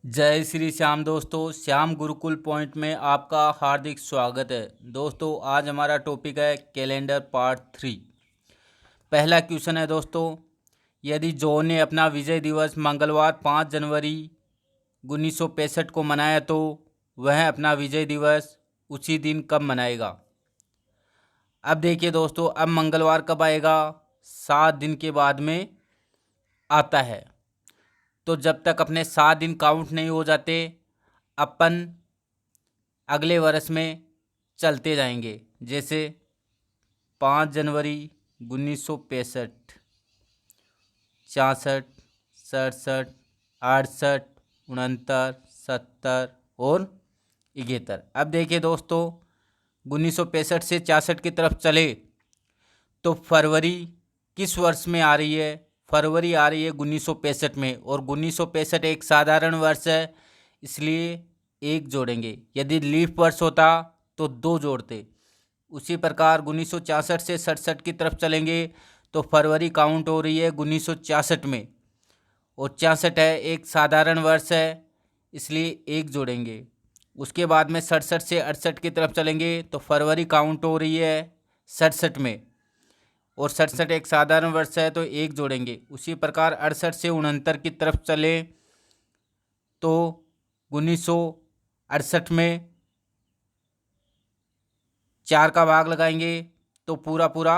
जय श्री श्याम दोस्तों, श्याम गुरुकुल पॉइंट में आपका हार्दिक स्वागत है। दोस्तों आज हमारा टॉपिक है कैलेंडर पार्ट 3। पहला क्वेश्चन है दोस्तों, यदि जॉन ने अपना विजय दिवस मंगलवार 5 जनवरी 1965 को मनाया तो वह अपना विजय दिवस उसी दिन कब मनाएगा। अब देखिए दोस्तों, अब मंगलवार कब आएगा, 7 दिन के बाद में आता है। तो जब तक अपने 7 दिन काउंट नहीं हो जाते अपन अगले वर्ष में चलते जाएंगे। जैसे 5 जनवरी 1965, 66, 67, 68, 69, 70 और 71। अब देखिए दोस्तों, 1965 से 66 की तरफ चले तो फरवरी किस वर्ष में आ रही है। फरवरी आ रही है 1965 में, और 1965 एक साधारण वर्ष है, इसलिए एक जोड़ेंगे। यदि लीफ वर्ष होता तो 2 जोड़ते। उसी प्रकार 1966 से 67 की तरफ चलेंगे तो फरवरी काउंट हो रही है 1966 में, और 66 है एक साधारण वर्ष है, इसलिए एक जोड़ेंगे। उसके बाद में 67 से 68 की तरफ चलेंगे तो फरवरी काउंट हो रही है 67 में, और 67 एक साधारण वर्ष है तो एक जोड़ेंगे। उसी प्रकार 68 से 69 की तरफ चले तो 1968 में 4 का भाग लगाएंगे तो पूरा पूरा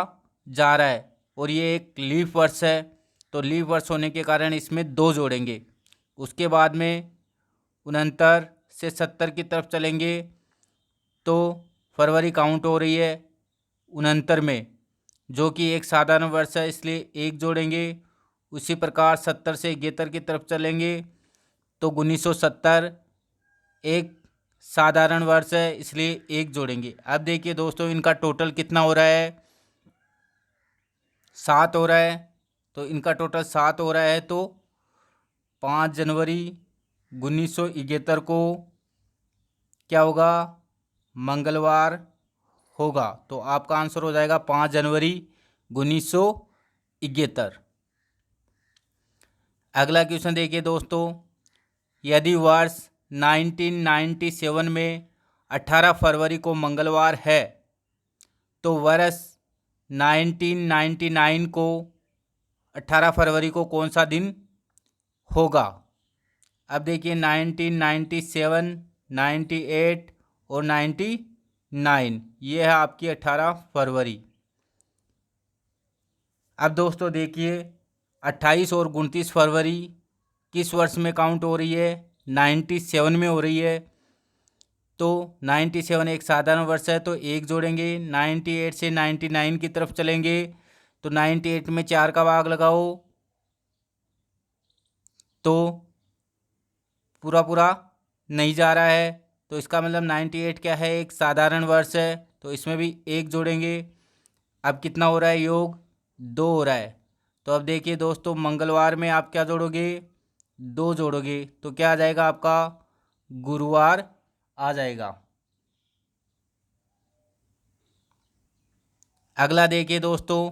जा रहा है, और ये एक लीफ वर्ष है तो लीफ वर्ष होने के कारण इसमें 2 जोड़ेंगे। उसके बाद में 69 से 70 की तरफ चलेंगे तो फरवरी काउंट हो रही है 69 में, जो कि एक साधारण वर्ष है, इसलिए एक जोड़ेंगे। उसी प्रकार 70 से 71 की तरफ चलेंगे तो 1970 एक साधारण वर्ष है, इसलिए एक जोड़ेंगे। अब देखिए दोस्तों, इनका टोटल कितना हो रहा है, 7 हो रहा है। तो इनका टोटल 7 हो रहा है, तो 5 जनवरी 1971 को क्या होगा, मंगलवार होगा। तो आपका आंसर हो जाएगा 5 जनवरी 1971। अगला क्वेश्चन देखिए दोस्तों, यदि वर्ष 1997 में 18 फरवरी को मंगलवार है तो वर्ष 1999 को 18 फरवरी को कौन सा दिन होगा। अब देखिए 1997, 98 और 99, ये है आपकी 18 फरवरी। अब दोस्तों देखिए 28 और 29 फरवरी किस वर्ष में काउंट हो रही है, 97 में हो रही है। तो 97 एक साधारण वर्ष है तो एक जोड़ेंगे। 98 से 99 की तरफ चलेंगे तो 98 में 4 का भाग लगाओ तो पूरा पूरा नहीं जा रहा है, तो इसका मतलब 98 क्या है, एक साधारण वर्ष है, तो इसमें भी एक जोड़ेंगे। अब कितना हो रहा है, योग 2 हो रहा है। तो अब देखिए दोस्तों, मंगलवार में आप क्या जोड़ोगे, 2 जोड़ोगे, तो क्या आ जाएगा आपका, गुरुवार आ जाएगा। अगला देखिए दोस्तों,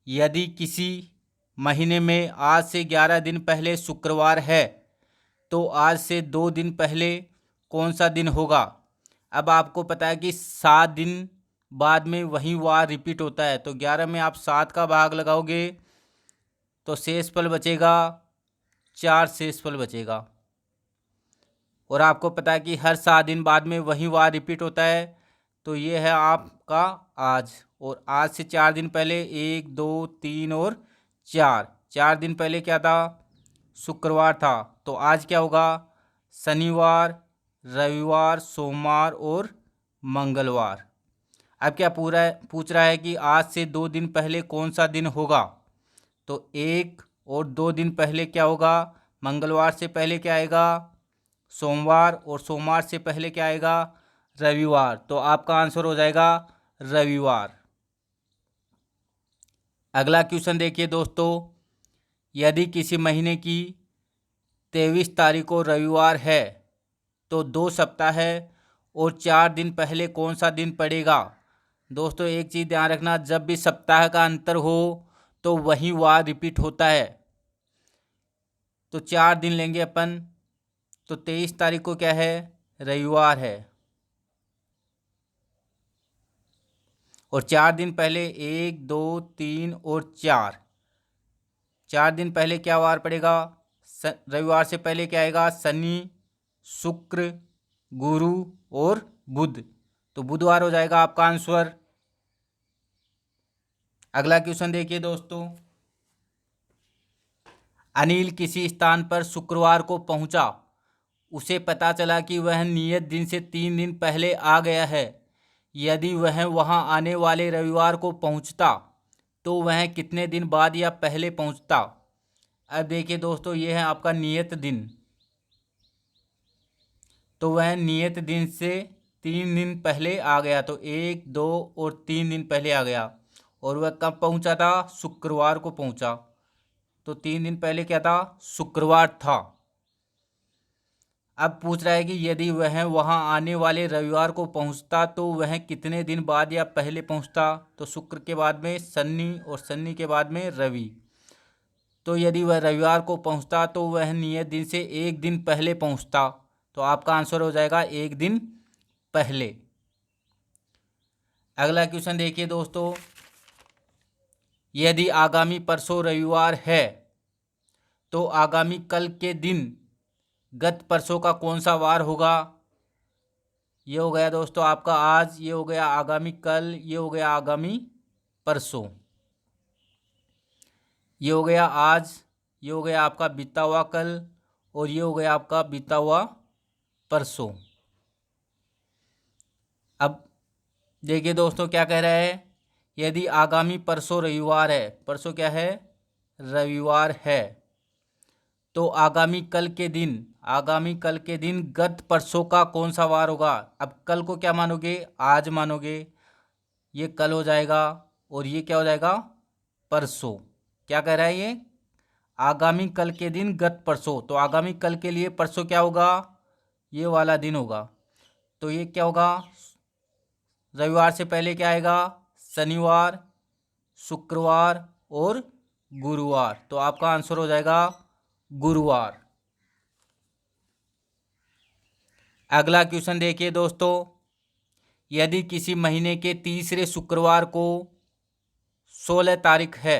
यदि किसी महीने में आज से 11 दिन पहले शुक्रवार है तो आज से 2 दिन पहले कौन सा दिन होगा। अब आपको पता है कि 7 दिन बाद में वही वार रिपीट होता है, तो 11 में आप 7 का भाग लगाओगे तो शेषफल बचेगा 4 शेषफल बचेगा। और आपको पता है कि हर 7 दिन बाद में वही वार रिपीट होता है, तो ये है आपका आज। और आज से 4 दिन पहले 1, 2, 3 और 4 दिन पहले क्या था, शुक्रवार था। तो आज क्या होगा, शनिवार, रविवार, सोमवार और मंगलवार। अब क्या पूरा पूछ रहा है कि आज से 2 दिन पहले कौन सा दिन होगा। तो 1 और 2 दिन पहले क्या होगा, मंगलवार से पहले क्या आएगा, सोमवार, और सोमवार से पहले क्या आएगा, रविवार। तो आपका आंसर हो जाएगा रविवार। अगला क्वेश्चन देखिए दोस्तों, यदि किसी महीने की 23 तारीख को रविवार है तो 2 सप्ताह है और 4 दिन पहले कौन सा दिन पड़ेगा। दोस्तों एक चीज़ ध्यान रखना, जब भी सप्ताह का अंतर हो तो वही वार रिपीट होता है। तो 4 दिन लेंगे अपन, तो 23 तारीख को क्या है, रविवार है। और 4 दिन पहले 1 2 3 और 4 दिन पहले क्या वार पड़ेगा, रविवार से पहले क्या आएगा, शनि, शुक्र, गुरु और बुध। तो बुधवार हो जाएगा आपका आंसर। अगला क्वेश्चन देखिए दोस्तों, अनिल किसी स्थान पर शुक्रवार को पहुंचा। उसे पता चला कि वह नियत दिन से 3 दिन पहले आ गया है। यदि वह वहां आने वाले रविवार को पहुंचता तो वह कितने दिन बाद या पहले पहुंचता। अब देखिए दोस्तों, यह है आपका नियत दिन। तो वह नियत दिन से 3 दिन पहले आ गया, तो 1 2 और 3 दिन पहले आ गया। और वह कब पहुंचा था, शुक्रवार को पहुंचा। तो 3 दिन पहले क्या था, शुक्रवार था। अब पूछ रहा है कि यदि वह वहां आने वाले रविवार को पहुंचता तो वह कितने दिन बाद या पहले पहुंचता। तो शुक्र के बाद में शनि और शनि के बाद में रवि। तो यदि वह रविवार को पहुंचता तो वह नियत दिन से 1 दिन पहले पहुंचता। तो आपका आंसर हो जाएगा 1 दिन पहले। अगला क्वेश्चन देखिए दोस्तों, यदि आगामी परसों रविवार है तो आगामी कल के दिन गत परसों का कौन सा वार होगा। ये हो गया दोस्तों आपका आज, ये हो गया आगामी कल, ये हो गया आगामी परसों। ये हो गया आज, ये हो गया आपका बीता हुआ कल, और ये हो गया आपका बीता हुआ परसों। अब देखिए दोस्तों क्या कह रहा है, यदि आगामी परसों रविवार है, परसों क्या है, रविवार है, तो आगामी कल के दिन गत परसों का कौन सा वार होगा। अब कल को क्या मानोगे, आज मानोगे, ये कल हो जाएगा, और ये क्या हो जाएगा, परसों। क्या कह रहा है ये, आगामी कल के दिन गत परसों। तो आगामी कल के लिए परसों क्या होगा, ये वाला दिन होगा। तो ये क्या होगा, रविवार से पहले क्या आएगा, शनिवार, शुक्रवार और गुरुवार। तो आपका आंसर हो जाएगा गुरुवार। अगला क्वेश्चन देखिए दोस्तों, यदि किसी महीने के तीसरे शुक्रवार को 16 तारीख है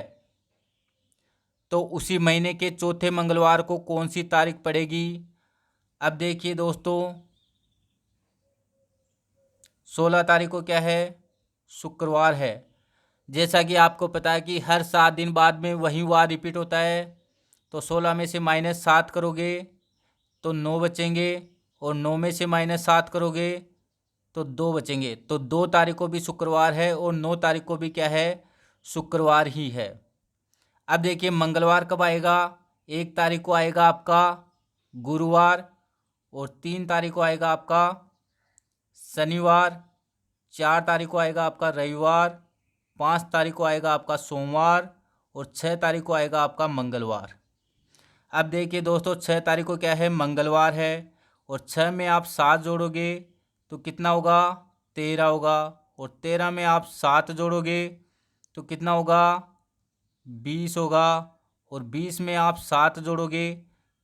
तो उसी महीने के चौथे मंगलवार को कौन सी तारीख पड़ेगी। अब देखिए दोस्तों, 16 तारीख को क्या है, शुक्रवार है। जैसा कि आपको पता है कि हर 7 दिन बाद में वही वार रिपीट होता है। तो 16 में से -7 करोगे तो 9 बचेंगे, और 9 में से -7 करोगे तो 2 बचेंगे। तो 2 तारीख को भी शुक्रवार है और 9 तारीख को भी क्या है, शुक्रवार ही है। अब देखिए मंगलवार कब आएगा, 1 तारीख को आएगा आपका गुरुवार, और 3 तारीख को आएगा आपका शनिवार, 4 तारीख को आएगा आपका रविवार, 5 तारीख को आएगा आपका सोमवार, और 6 तारीख को आएगा आपका मंगलवार। अब देखिए दोस्तों, 6 तारीख को क्या है, मंगलवार है, और 6 में आप 7 जोड़ोगे तो कितना होगा, 13 होगा, और 13 में आप 7 जोड़ोगे तो कितना होगा, 20 होगा, और 20 में आप 7 जोड़ोगे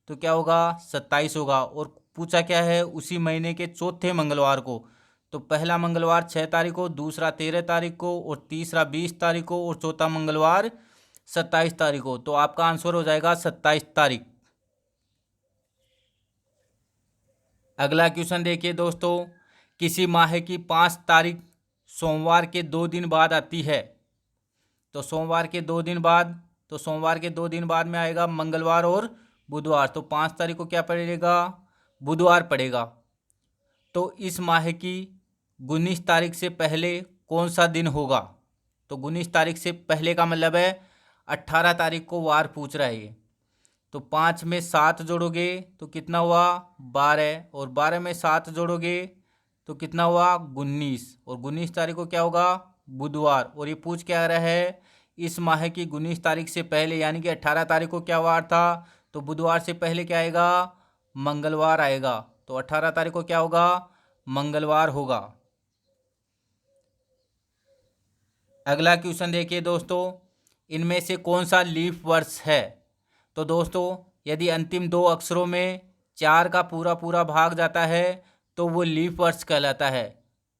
तो क्या होगा, 27 होगा। और पूछा क्या है, उसी महीने के चौथे मंगलवार को। तो पहला मंगलवार 6 तारीख को, दूसरा 13 तारीख को, और तीसरा 20 तारीख को, और चौथा मंगलवार 27 तारीख को। तो आपका आंसर हो जाएगा 27 तारीख। अगला क्वेश्चन देखिए दोस्तों, किसी माह की 5 तारीख सोमवार के 2 दिन बाद आती है। तो सोमवार के 2 दिन बाद, तो सोमवार के 2 दिन बाद में आएगा मंगलवार और बुधवार। तो 5 तारीख को क्या पड़ेगा, बुधवार पड़ेगा। तो इस माह की 19 तारीख से पहले कौन सा दिन होगा। तो 19 तारीख से पहले का मतलब है 18 तारीख को वार पूछ रहा है ये। तो 5 में 7 जोड़ोगे तो कितना हुआ, 12, और 12 में 7 जोड़ोगे तो कितना हुआ, 19, और 19 तारीख को क्या होगा, बुधवार। और ये पूछ क्या रहा है, इस माह की 19 तारीख से पहले, यानी कि 18 तारीख को क्या वार था, तो बुधवार से पहले क्या आएगा, मंगलवार आएगा। तो 18 तारीख को क्या होगा, मंगलवार होगा। अगला क्वेश्चन देखिए दोस्तों, इनमें से कौन सा लीफ वर्ष है। तो दोस्तों, यदि अंतिम 2 अक्षरों में 4 का पूरा पूरा भाग जाता है तो वो लीप वर्ष कहलाता है।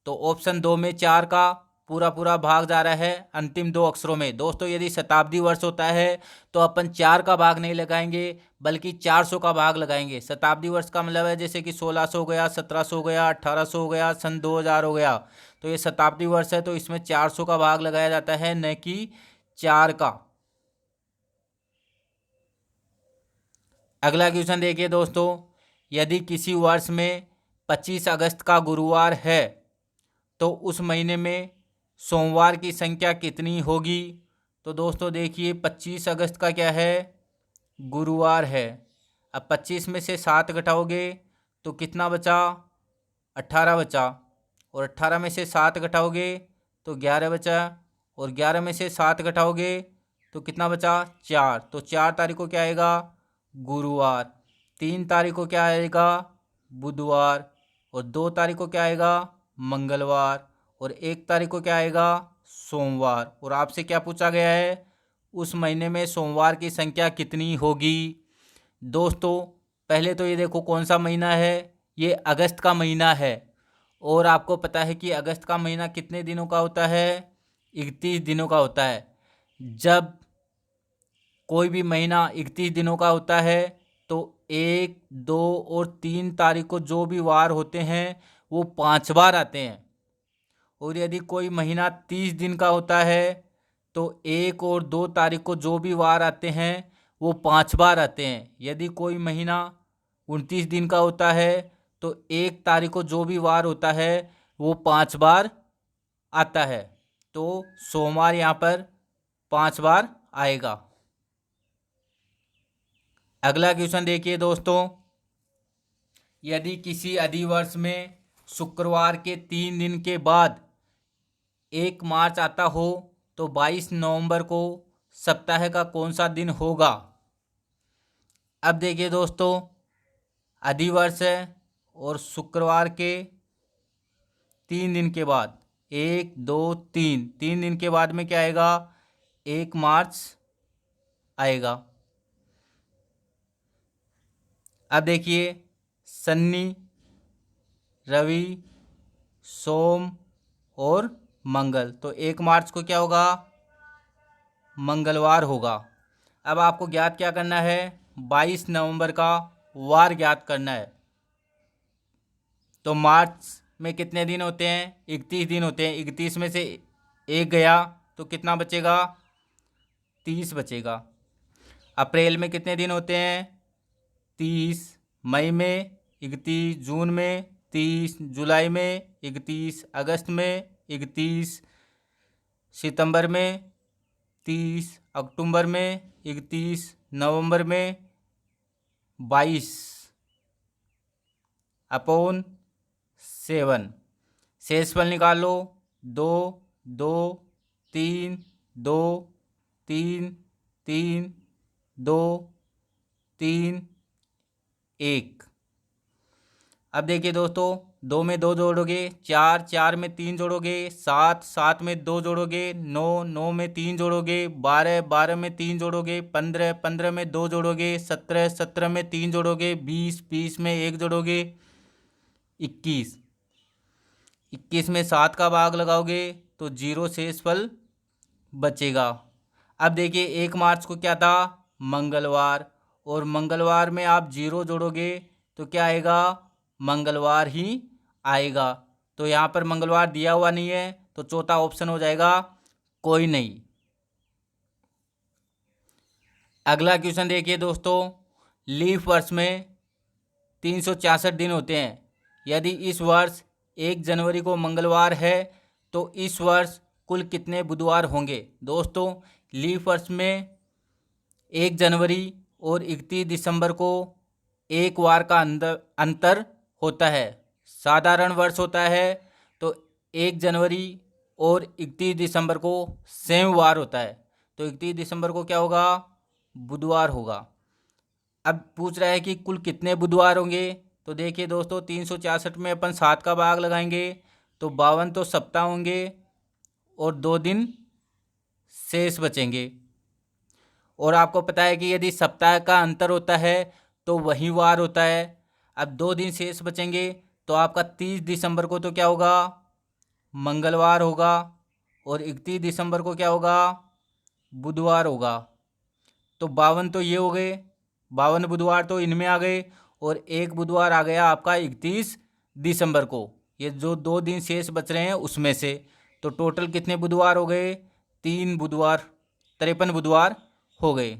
तो ऑप्शन 2 में 4 का पूरा पूरा भाग जा रहा है अंतिम 2 अक्षरों में। दोस्तों यदि शताब्दी वर्ष होता है तो अपन 4 का भाग नहीं लगाएंगे बल्कि 400 का भाग लगाएंगे। शताब्दी वर्ष का मतलब है जैसे कि 1600 हो गया, 1700 हो गया, 1800 हो गया, सन 2000 हो गया। तो ये शताब्दी वर्ष है तो इसमें 400 का भाग लगाया जाता है, न कि 4 का। अगला क्वेश्चन देखिए दोस्तों, यदि किसी वर्ष में 25 अगस्त का गुरुवार है तो उस महीने में सोमवार की संख्या कितनी होगी? तो दोस्तों देखिए 25 अगस्त का क्या है? गुरुवार है। अब 25 में से 7 घटाओगे तो कितना बचा? 18 बचा। और 18 में से 7 घटाओगे तो 11 बचा। और 11 में से 7 घटाओगे तो कितना बचा? 4। तो 4 तारीख को क्या आएगा? गुरुवार। 3 तारीख को क्या आएगा? बुधवार। और 2 तारीख को क्या आएगा? मंगलवार। और 1 तारीख को क्या आएगा? सोमवार। और आपसे क्या पूछा गया है? उस महीने में सोमवार की संख्या कितनी होगी? दोस्तों पहले तो ये देखो कौन सा महीना है, ये अगस्त का महीना है। और आपको पता है कि अगस्त का महीना कितने दिनों का होता है? 31 दिनों का होता है। जब कोई भी महीना 31 दिनों का होता है तो 1, 2 और 3 तारीख को जो भी वार होते हैं वो 5 बार आते हैं। और यदि कोई महीना 30 दिन का होता है तो 1 और 2 तारीख को जो भी वार आते हैं वो 5 बार आते हैं। यदि कोई महीना 29 दिन का होता है तो 1 तारीख को जो भी वार होता है वो 5 बार आता है। तो सोमवार यहाँ पर 5 बार आएगा। अगला क्वेश्चन देखिए दोस्तों, यदि किसी अधिवर्ष में शुक्रवार के 3 दिन के बाद 1 मार्च आता हो तो 22 नवंबर को सप्ताह का कौन सा दिन होगा? अब देखिए दोस्तों, अधिवर्ष है और शुक्रवार के 3 दिन के बाद 1, 2, 3 दिन के बाद में क्या आएगा? 1 मार्च आएगा। अब देखिए शनि, रवि, सोम और मंगल, तो 1 मार्च को क्या होगा? मंगलवार होगा। अब आपको ज्ञात क्या करना है? 22 नवंबर का वार ज्ञात करना है। तो मार्च में कितने दिन होते हैं? 31 दिन होते हैं। 31 में से 1 गया तो कितना बचेगा? 30 बचेगा। अप्रैल में कितने दिन होते हैं? 30। मई में 31, जून में 30, जुलाई में 31, अगस्त में 31, सितंबर में 30, अक्टूबर में 31, नवंबर में 22 अपॉन 7। शेषफल निकालो। 2, 2, 3, 2, 3, 3, 2, 3, 1। अब देखिए दोस्तों, 2 में 2 जोड़ोगे 4, 4 में 3 जोड़ोगे 7, 7 में 2 जोड़ोगे 9, 9 में 3 जोड़ोगे 12, 12 में 3 जोड़ोगे 15, 15 में 2 जोड़ोगे 17, 17 में 3 जोड़ोगे 20, 20 में 1 जोड़ोगे 21, 21 में 7 का भाग लगाओगे तो 0 शेषफल बचेगा। अब देखिए 1 मार्च को क्या था? मंगलवार। और मंगलवार में आप 0 जोड़ोगे तो क्या आएगा? मंगलवार ही आएगा। तो यहाँ पर मंगलवार दिया हुआ नहीं है तो चौथा ऑप्शन हो जाएगा कोई नहीं। अगला क्वेश्चन देखिए दोस्तों, लीफ वर्ष में 366 दिन होते हैं। यदि इस वर्ष 1 जनवरी को मंगलवार है तो इस वर्ष कुल कितने बुधवार होंगे? दोस्तों लीफ वर्ष में 1 जनवरी और 31 दिसंबर को 1 वार का अंतर होता है। साधारण वर्ष होता है तो 1 जनवरी और 31 दिसंबर को सेम वार होता है। तो 31 दिसंबर को क्या होगा? बुधवार होगा। अब पूछ रहा है कि कुल कितने बुधवार होंगे? तो देखिए दोस्तों 366 में अपन 7 का भाग लगाएंगे तो 52 तो सप्ताह होंगे और 2 दिन शेष बचेंगे। और आपको पता है कि यदि सप्ताह का अंतर होता है तो वही वार होता है। अब 2 दिन शेष बचेंगे, तो आपका 30 दिसंबर को तो क्या होगा, मंगलवार होगा, और 31 दिसंबर को क्या होगा, बुधवार होगा। तो 52 तो ये हो गए, 52 बुधवार तो इनमें आ गए, और एक बुधवार आ गया आपका 31 दिसंबर को। ये जो 2 दिन शेष बच रहे हैं उसमें से, तो टोटल कितने बुधवार हो गए, 3 बुधवार, 53 बुधवार हो गए।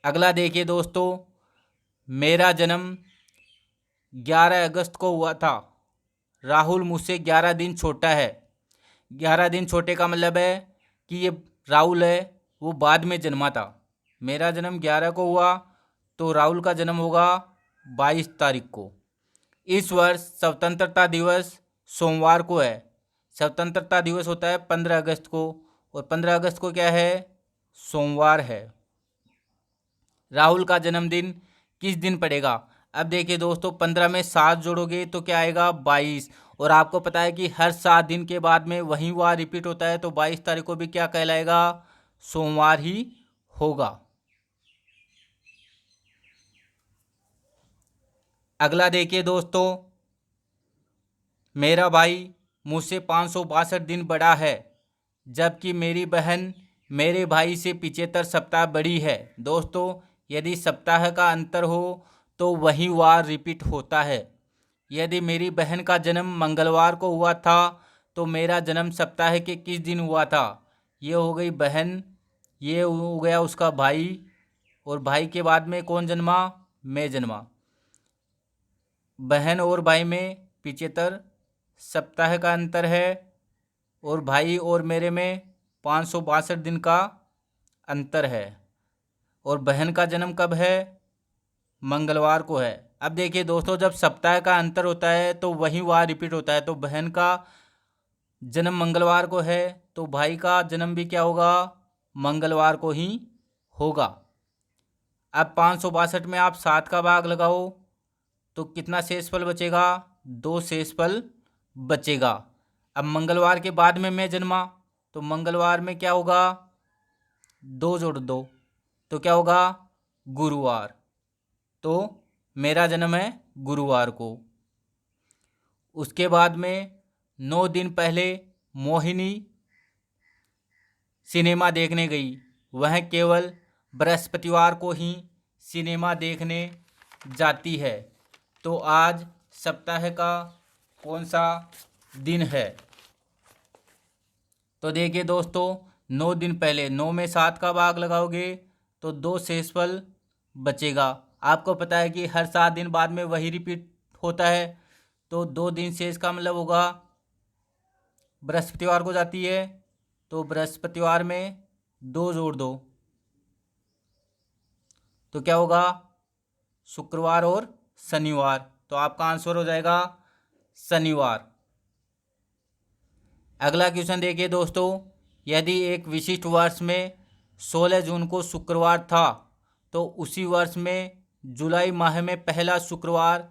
अगला देखिए दोस्तों, मेरा जन्म 11 अगस्त को हुआ था। राहुल मुझसे 11 दिन छोटा है। 11 दिन छोटे का मतलब है कि ये राहुल है वो बाद में जन्मा था। मेरा जन्म 11 को हुआ, तो राहुल का जन्म होगा 22 तारीख को। इस वर्ष स्वतंत्रता दिवस सोमवार को है। स्वतंत्रता दिवस होता है 15 अगस्त को, और 15 अगस्त को क्या है, सोमवार है। राहुल का जन्मदिन किस दिन पड़ेगा? अब देखिए दोस्तों, 15 में 7 जोड़ोगे तो क्या आएगा, 22। और आपको पता है कि हर 7 दिन के बाद में वही वार रिपीट होता है, तो 22 तारीख को भी क्या कहलाएगा, सोमवार ही होगा। अगला देखिए दोस्तों, मेरा भाई मुझसे 562 दिन बड़ा है, जबकि मेरी बहन मेरे भाई से 75 सप्ताह बड़ी है। दोस्तों, यदि सप्ताह का अंतर हो तो वही वार रिपीट होता है। यदि मेरी बहन का जन्म मंगलवार को हुआ था, तो मेरा जन्म सप्ताह के किस दिन हुआ था? ये हो गई बहन, ये हो गया उसका भाई, और भाई के बाद में कौन जन्मा, मैं जन्मा। बहन और भाई में 75 सप्ताह का अंतर है, और भाई और मेरे में 562 दिन का अंतर है। और बहन का जन्म कब है, मंगलवार को है। अब देखिए दोस्तों, जब सप्ताह का अंतर होता है तो वही वार रिपीट होता है। तो बहन का जन्म मंगलवार को है, तो भाई का जन्म भी क्या होगा, मंगलवार को ही होगा। अब 562 में आप 7 का भाग लगाओ तो कितना शेषफल बचेगा, 2 शेषफल बचेगा। अब मंगलवार के बाद में मैं जन्मा, तो मंगलवार में क्या होगा, 2 जोड़ दो तो क्या होगा, गुरुवार। तो मेरा जन्म है गुरुवार को। उसके बाद में 9 दिन पहले मोहिनी सिनेमा देखने गई। वह केवल बृहस्पतिवार को ही सिनेमा देखने जाती है। तो आज सप्ताह का कौन सा दिन है? तो देखिए दोस्तों, 9 दिन पहले, 9 में 7 का भाग लगाओगे तो 2 शेषफल बचेगा। आपको पता है कि हर 7 दिन बाद में वही रिपीट होता है, तो 2 दिन शेष का मतलब होगा बृहस्पतिवार को जाती है, तो बृहस्पतिवार में 2 जोड़ दो तो क्या होगा, शुक्रवार और शनिवार। तो आपका आंसर हो जाएगा शनिवार। अगला क्वेश्चन देखिए दोस्तों, यदि एक विशिष्ट वर्ष में 16 जून को शुक्रवार था, तो उसी वर्ष में जुलाई माह में पहला शुक्रवार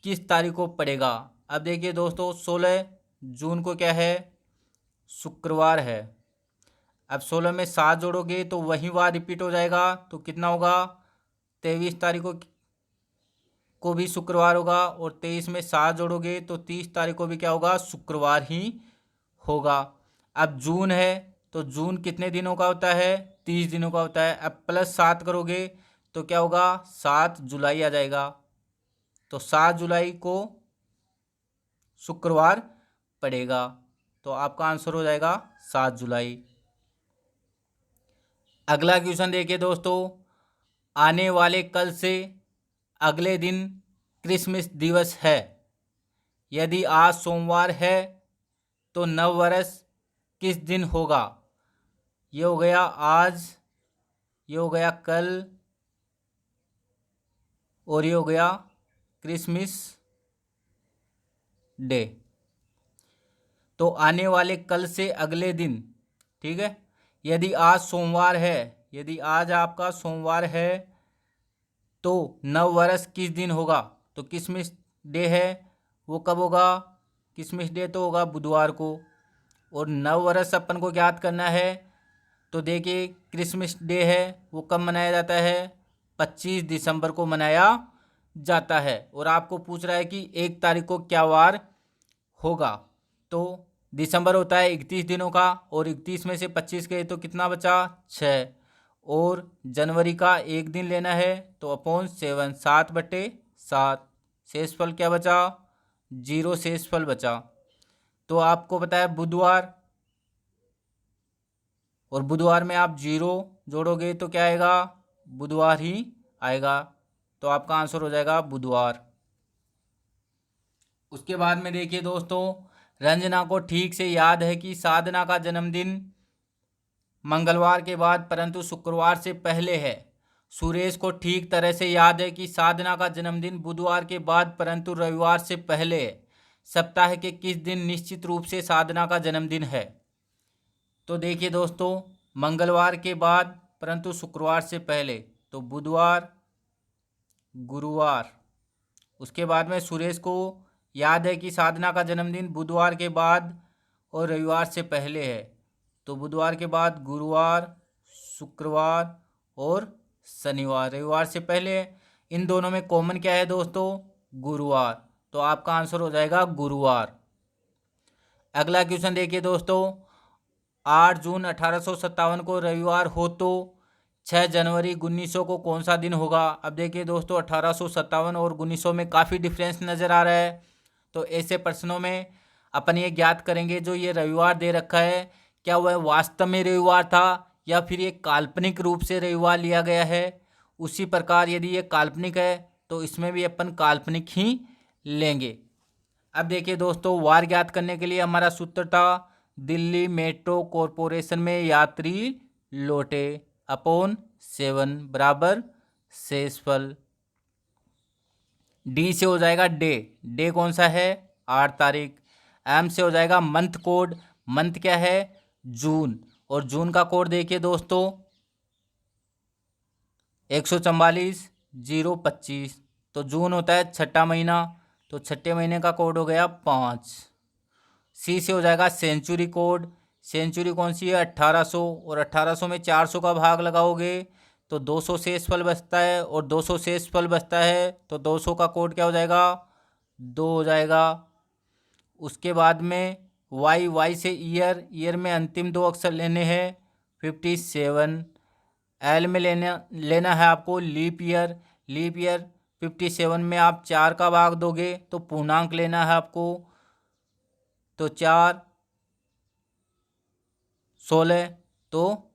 किस तारीख को पड़ेगा? अब देखिए दोस्तों, 16 जून को क्या है, शुक्रवार है। अब 16 में 7 जोड़ोगे तो वही वार रिपीट हो जाएगा, तो कितना होगा, 23 तारीख को भी शुक्रवार होगा, और 23 में 7 जोड़ोगे तो 30 तारीख को भी क्या होगा, शुक्रवार ही होगा। अब जून है, तो जून कितने दिनों का होता है, 30 दिनों का होता है। अब प्लस 7 करोगे तो क्या होगा, 7 जुलाई आ जाएगा। तो 7 जुलाई को शुक्रवार पड़ेगा, तो आपका आंसर हो जाएगा 7 जुलाई। अगला क्वेश्चन देखिए दोस्तों, आने वाले कल से अगले दिन क्रिसमस दिवस है। यदि आज सोमवार है तो नव वर्ष किस दिन होगा? ये हो गया आज, ये हो गया कल, और ये हो गया क्रिसमस डे। तो आने वाले कल से अगले दिन, ठीक है। यदि आज सोमवार है, यदि आज आपका सोमवार है तो नव वर्ष किस दिन होगा? तो क्रिसमस डे है, वो कब होगा, क्रिसमस डे तो होगा बुधवार को। और नव वर्ष अपन को याद करना है, तो देखिए क्रिसमस डे है वो कब मनाया जाता है, 25 दिसंबर को मनाया जाता है। और आपको पूछ रहा है कि 1 तारीख को क्या वार होगा। तो दिसंबर होता है 31 दिनों का, और 31 में से 25 गए तो कितना बचा, 6। और जनवरी का 1 दिन लेना है तो अपॉन 7, 7/7। शेषफल क्या बचा, 0 शेषफल बचा। तो आपको पता है बुधवार, और बुधवार में आप 0 जोड़ोगे तो क्या आएगा, बुधवार ही आएगा। तो आपका आंसर हो जाएगा बुधवार। उसके बाद में देखिए दोस्तों, रंजना को ठीक से याद है कि साधना का जन्मदिन मंगलवार के बाद परंतु शुक्रवार से पहले है। सुरेश को ठीक तरह से याद है कि साधना का जन्मदिन बुधवार के बाद परंतु रविवार से पहले है। सप्ताह के किस दिन निश्चित रूप से साधना का जन्मदिन है। तो देखिए दोस्तों, मंगलवार के बाद परंतु शुक्रवार से पहले, तो बुधवार, गुरुवार। उसके बाद में सुरेश को याद है कि साधना का जन्मदिन बुधवार के बाद और रविवार से पहले है। तो बुधवार के बाद गुरुवार, शुक्रवार और शनिवार, रविवार से पहले। इन दोनों में कॉमन क्या है दोस्तों, गुरुवार। तो आपका आंसर हो जाएगा गुरुवार। अगला क्वेश्चन देखिए दोस्तों, 8 जून 1857 को रविवार हो तो 6 जनवरी 1900 को कौन सा दिन होगा। अब देखिए दोस्तों, 1857 और 1900 में काफ़ी डिफरेंस नज़र आ रहा है। तो ऐसे प्रश्नों में अपन ये ज्ञात करेंगे, जो ये रविवार दे रखा है क्या वह वास्तव में रविवार था या फिर ये काल्पनिक रूप से रविवार लिया गया है। उसी प्रकार यदि ये काल्पनिक है तो इसमें भी अपन काल्पनिक ही लेंगे। अब देखिए दोस्तों, वार ज्ञात करने के लिए हमारा सूत्र था दिल्ली मेट्रो कॉरपोरेशन में यात्री लौटे अपॉन 7 बराबर शेषफल। डी से हो जाएगा डे, डे कौन सा है, 8 तारीख। एम से हो जाएगा मंथ कोड, मंथ क्या है, जून। और जून का कोड देखिए दोस्तों 144-025। तो जून होता है छठा महीना, तो छठे महीने का कोड हो गया 5। सी से हो जाएगा सेंचुरी कोड, सेंचुरी कौन सी है, 1800। और 1800 में 400 का भाग लगाओगे तो 200 शेषफल बचता है, और 200 शेषफल बचता है तो 200 का कोड क्या हो जाएगा, 2 हो जाएगा। उसके बाद में वाई, वाई से ईयर, ईयर में अंतिम 2 अक्षर लेने हैं 57। एल में लेना है आपको लीप ईयर, लीप ईयर 57 में आप 4 का भाग दोगे तो पूर्णांक लेना है आपको, तो 4, 16 तो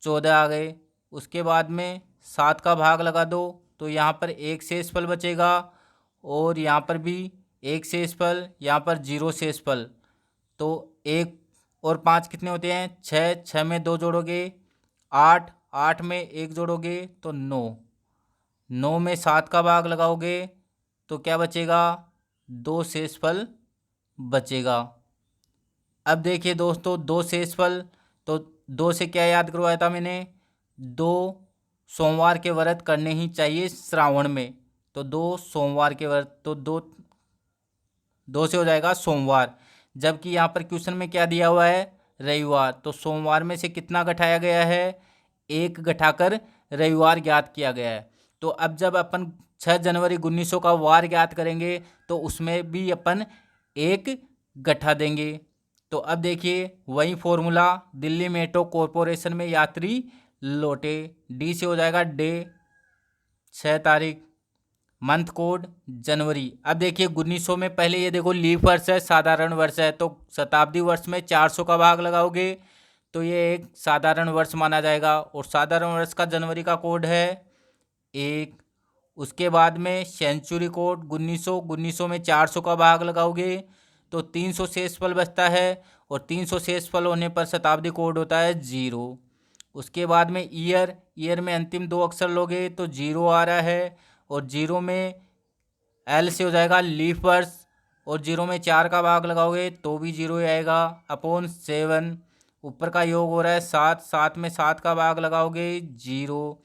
14 आ गए। उसके बाद में 7 का भाग लगा दो तो यहाँ पर 1 शेषफल बचेगा, और यहाँ पर भी 1 शेषफल, यहाँ पर 0 शेषफल। तो 1 और 5 कितने होते हैं, 6, 6 में 2 जोड़ोगे 8, 8 में 1 जोड़ोगे तो 9, 9 में 7 का भाग लगाओगे तो क्या बचेगा, 2 शेषफल बचेगा। अब देखिए दोस्तों, 2 शेषफल, तो 2 से क्या याद करवाया था मैंने, 2 सोमवार के व्रत करने ही चाहिए श्रावण में। तो 2 सोमवार के व्रत, तो 2 से हो जाएगा सोमवार। जबकि यहाँ पर क्वेश्चन में क्या दिया हुआ है, रविवार। तो सोमवार में से कितना घटाया गया है, 1 घटाकर रविवार ज्ञात किया गया है। तो अब जब अपन 6 जनवरी 1900 का वार ज्ञात करेंगे तो उसमें भी अपन 1 घटा देंगे। तो अब देखिए वही फॉर्मूला, दिल्ली मेट्रो कॉरपोरेशन में यात्री लौटे, डी से हो जाएगा डे 6 तारीख, मंथ कोड जनवरी। अब देखिए 1900 में पहले ये देखो लीप वर्ष है, साधारण वर्ष है, तो शताब्दी वर्ष में 400 का भाग लगाओगे तो ये एक साधारण वर्ष माना जाएगा, और साधारण वर्ष का जनवरी का कोड है 1। उसके बाद में सेंचुरी कोड 1900 में 400 का भाग लगाओगे तो 300 शेषफल बचता है, और 300 शेषफल होने पर शताब्दी कोड होता है 0। उसके बाद में ईयर, ईयर में अंतिम 2 अक्षर लोगे तो 0 आ रहा है, और 0 में एल से हो जाएगा लीफ वर्ष, और 0 में 4 का भाग लगाओगे तो भी 0 ही आएगा, अपॉन 7। ऊपर का योग हो रहा है 7, 7 में 7 का भाग लगाओगे 0,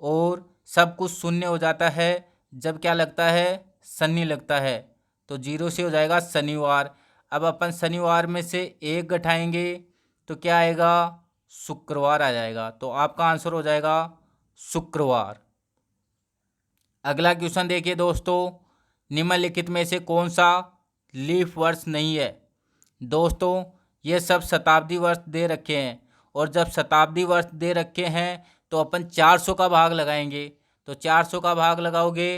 और सब कुछ शून्य हो जाता है जब क्या लगता है, शनि लगता है। तो 0 से हो जाएगा शनिवार। अब अपन शनिवार में से 1 घटाएंगे तो क्या आएगा, शुक्रवार आ जाएगा। तो आपका आंसर हो जाएगा शुक्रवार। अगला क्वेश्चन देखिए दोस्तों, निम्नलिखित में से कौन सा लीफ वर्ष नहीं है। दोस्तों ये सब शताब्दी वर्ष दे रखे हैं, और जब शताब्दी वर्ष दे रखे हैं तो अपन 400 का भाग लगाएंगे। तो 400 का भाग लगाओगे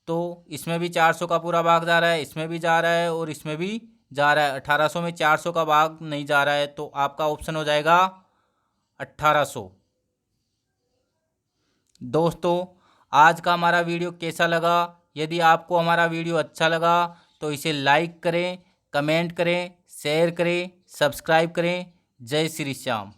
तो इसमें भी 400 का पूरा भाग जा रहा है, इसमें भी जा रहा है और इसमें भी जा रहा है। 1800 में 400 का भाग नहीं जा रहा है, तो आपका ऑप्शन हो जाएगा 1800। दोस्तों आज का हमारा वीडियो कैसा लगा? यदि आपको हमारा वीडियो अच्छा लगा तो इसे लाइक करें, कमेंट करें, शेयर करें, सब्सक्राइब करें। जय श्री श्याम।